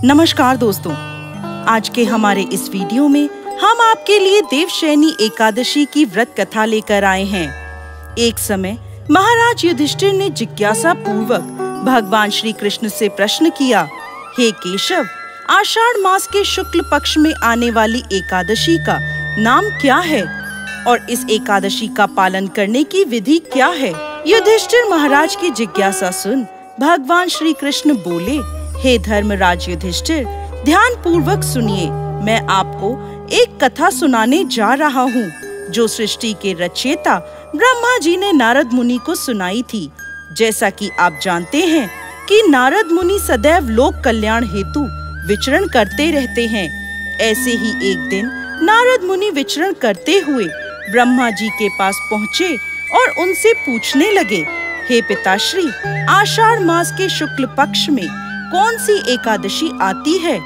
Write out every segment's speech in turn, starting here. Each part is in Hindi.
नमस्कार दोस्तों, आज के हमारे इस वीडियो में हम आपके लिए देवशयनी एकादशी की व्रत कथा लेकर आए हैं। एक समय महाराज युधिष्ठिर ने जिज्ञासा पूर्वक भगवान श्री कृष्ण से प्रश्न किया, हे केशव, आषाढ़ मास के शुक्ल पक्ष में आने वाली एकादशी का नाम क्या है और इस एकादशी का पालन करने की विधि क्या है? युधिष्ठिर महाराज की जिज्ञासा सुन भगवान श्री कृष्ण बोले, हे धर्मराज युधिष्ठिर, ध्यान पूर्वक सुनिए। मैं आपको एक कथा सुनाने जा रहा हूँ जो सृष्टि के रचयिता ब्रह्मा जी ने नारद मुनि को सुनाई थी। जैसा कि आप जानते हैं कि नारद मुनि सदैव लोक कल्याण हेतु विचरण करते रहते हैं। ऐसे ही एक दिन नारद मुनि विचरण करते हुए ब्रह्मा जी के पास पहुँचे और उनसे पूछने लगे, हे पिताश्री, आषाढ़ मास के शुक्ल पक्ष में कौन सी एकादशी आती है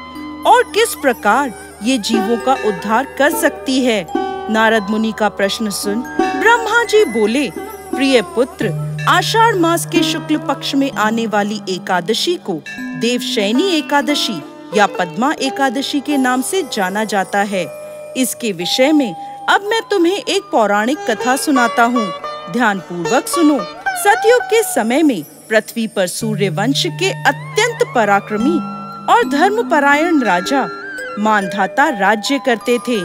और किस प्रकार ये जीवों का उद्धार कर सकती है? नारद मुनि का प्रश्न सुन ब्रह्मा जी बोले, प्रिय पुत्र, आषाढ़ मास के शुक्ल पक्ष में आने वाली एकादशी को देवशयनी एकादशी या पद्मा एकादशी के नाम से जाना जाता है। इसके विषय में अब मैं तुम्हें एक पौराणिक कथा सुनाता हूँ। ध्यान पूर्वक सुनो। सतयुग के समय में पृथ्वी पर सूर्य वंश के अत्यंत पराक्रमी और धर्मपरायण राजा मानधाता राज्य करते थे।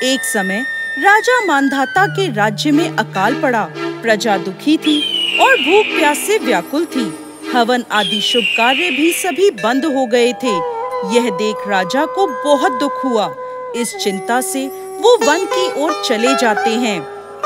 एक समय राजा मानधाता के राज्य में अकाल पड़ा। प्रजा दुखी थी और भूख प्यास से व्याकुल थी। हवन आदि शुभ कार्य भी सभी बंद हो गए थे। यह देख राजा को बहुत दुख हुआ। इस चिंता से वो वन की ओर चले जाते हैं।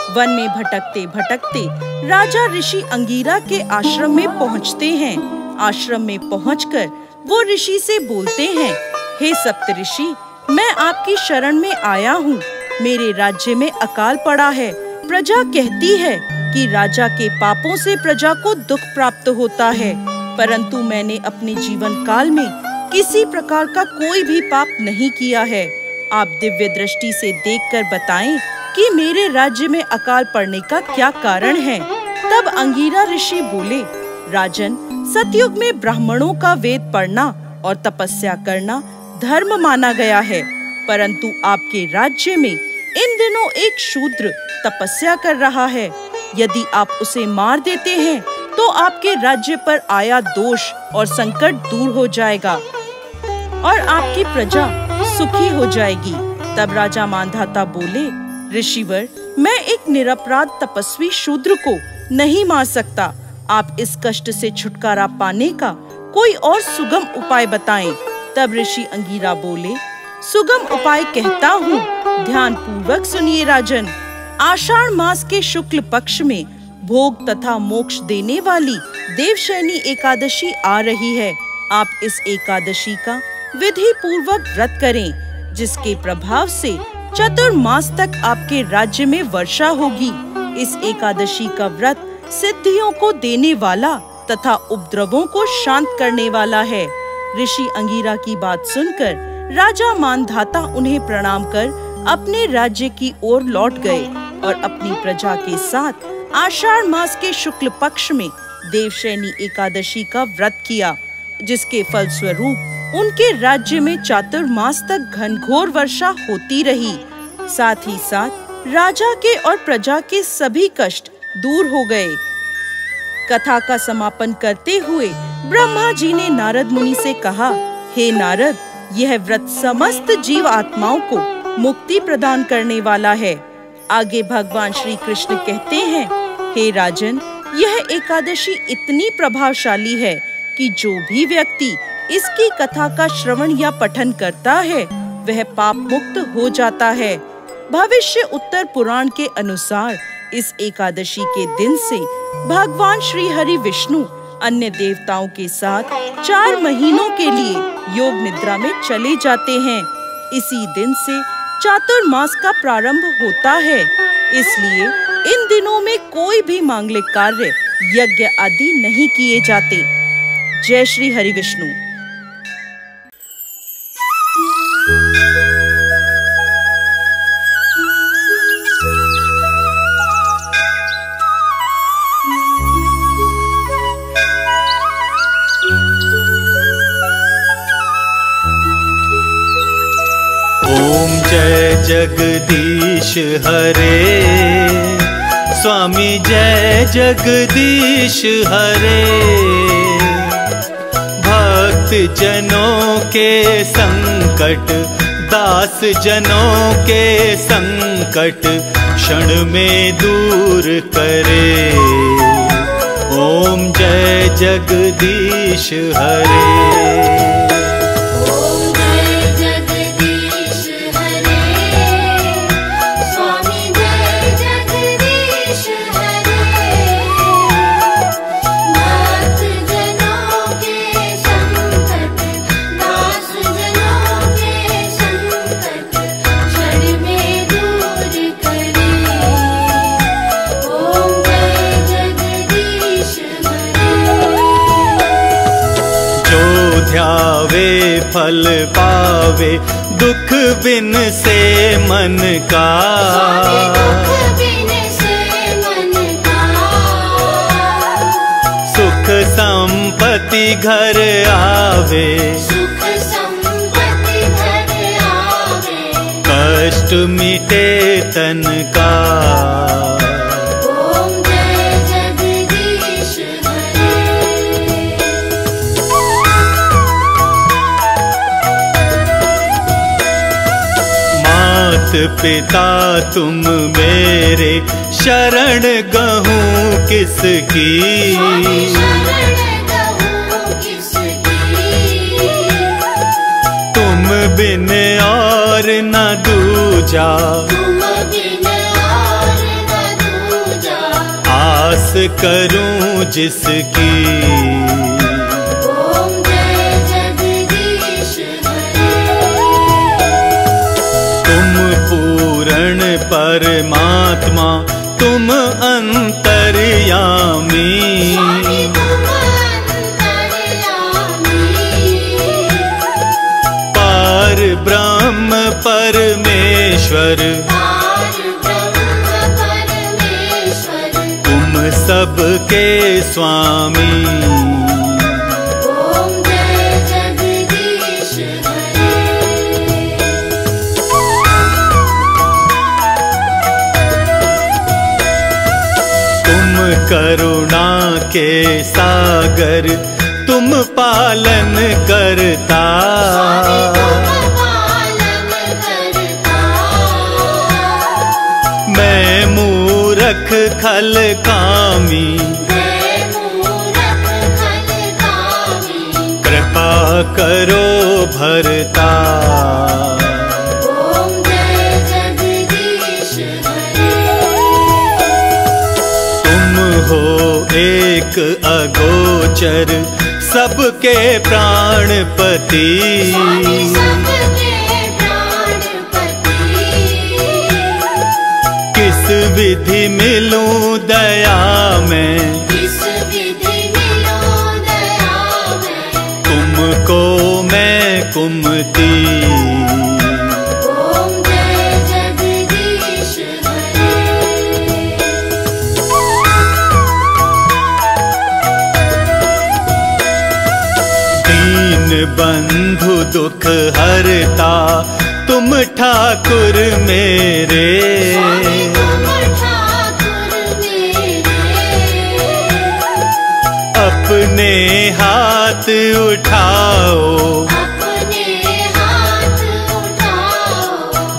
वन में भटकते भटकते राजा ऋषि अंगीरा के आश्रम में पहुंचते हैं। आश्रम में पहुंचकर वो ऋषि से बोलते हैं, हे सप्तऋषि, मैं आपकी शरण में आया हूँ। मेरे राज्य में अकाल पड़ा है। प्रजा कहती है कि राजा के पापों से प्रजा को दुख प्राप्त होता है, परंतु मैंने अपने जीवन काल में किसी प्रकार का कोई भी पाप नहीं किया है। आप दिव्य दृष्टि से देखकर बताएं कि मेरे राज्य में अकाल पड़ने का क्या कारण है? तब अंगीरा ऋषि बोले, राजन, सतयुग में ब्राह्मणों का वेद पढ़ना और तपस्या करना धर्म माना गया है, परंतु आपके राज्य में इन दिनों एक शूद्र तपस्या कर रहा है। यदि आप उसे मार देते हैं तो आपके राज्य पर आया दोष और संकट दूर हो जाएगा और आपकी प्रजा सुखी हो जाएगी। तब राजा मानधाता बोले, ऋषिवर, मैं एक निरपराध तपस्वी शूद्र को नहीं मार सकता। आप इस कष्ट से छुटकारा पाने का कोई और सुगम उपाय बताएं। तब ऋषि अंगीरा बोले, सुगम उपाय कहता हूँ, ध्यान पूर्वक सुनिए राजन। आषाढ़ मास के शुक्ल पक्ष में भोग तथा मोक्ष देने वाली देवशयनी एकादशी आ रही है। आप इस एकादशी का विधि पूर्वक व्रत करें, जिसके प्रभाव से चतुर्मास तक आपके राज्य में वर्षा होगी। इस एकादशी का व्रत सिद्धियों को देने वाला तथा उपद्रवों को शांत करने वाला है। ऋषि अंगीरा की बात सुनकर राजा मानधाता उन्हें प्रणाम कर अपने राज्य की ओर लौट गए और अपनी प्रजा के साथ आषाढ़ मास के शुक्ल पक्ष में देवशयनी एकादशी का व्रत किया, जिसके फलस्वरूप उनके राज्य में चातुर्मास तक घनघोर वर्षा होती रही। साथ ही साथ राजा के और प्रजा के सभी कष्ट दूर हो गए। कथा का समापन करते हुए ब्रह्मा जी ने नारद मुनि से कहा, हे नारद, यह व्रत समस्त जीव आत्माओं को मुक्ति प्रदान करने वाला है। आगे भगवान श्री कृष्ण कहते हैं, हे राजन, यह एकादशी इतनी प्रभावशाली है कि जो भी व्यक्ति इसकी कथा का श्रवण या पठन करता है वह पाप मुक्त हो जाता है। भविष्य उत्तर पुराण के अनुसार इस एकादशी के दिन से भगवान श्री हरि विष्णु अन्य देवताओं के साथ 4 महीनों के लिए योग निद्रा में चले जाते हैं। इसी दिन से चातुर्मास का प्रारंभ होता है। इसलिए इन दिनों में कोई भी मांगलिक कार्य, यज्ञ आदि नहीं किए जाते। जय श्री हरि विष्णु। जगदीश हरे, स्वामी जय जगदीश हरे। भक्त जनों के संकट, दास जनों के संकट क्षण में दूर करे। ओम जय जगदीश हरे। ध्यावे फल पावे, दुख बिन से मन का। सुख संपत्ति घर आवे, कष्ट मिटे तन का। पिता तुम मेरे, शरण गहूँ किसकी। तुम बिन और न दूजा, आस करूं जिसकी। परमात्मा तुम अंतर्यामी, पार ब्रह्म परमेश्वर, तुम सबके स्वामी। करुणा के सागर तुम पालन करता। मैं मूरख खल कामी, कृपा करो भरता। हो एक अगोचर सबके प्राणपति, किस विधि मिलूं दया में, तुमको मैं कुमति। बंधु दुख हरता तुम ठाकुर मेरे, अपने हाथ उठाओ,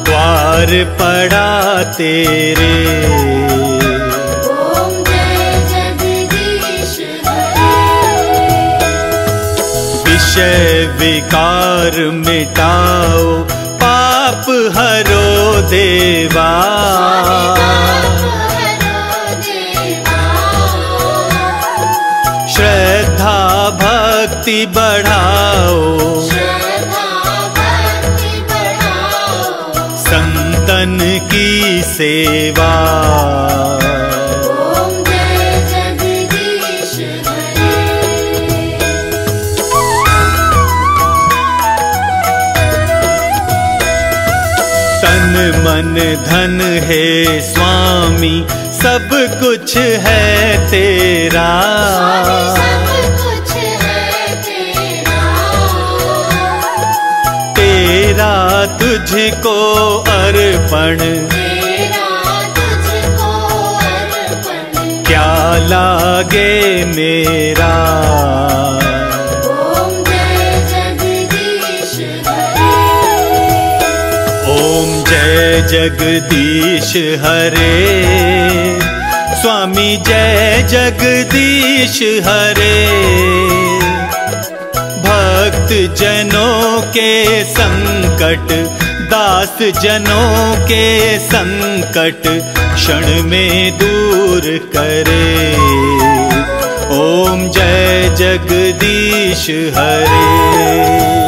द्वार पड़ा तेरे। विषय विकार मिटाओ, पाप हरो देवा। श्रद्धा भक्ति बढ़ाओ, संतन की सेवा। मन धन है स्वामी, सब कुछ है तेरा। तेरा तुझ तुझको अर्पण, क्या लागे मेरा। ओम जय जगदीश हरे, स्वामी जय जगदीश हरे। भक्त जनों के संकट, दास जनों के संकट क्षण में दूर करे। ओम जय जगदीश हरे।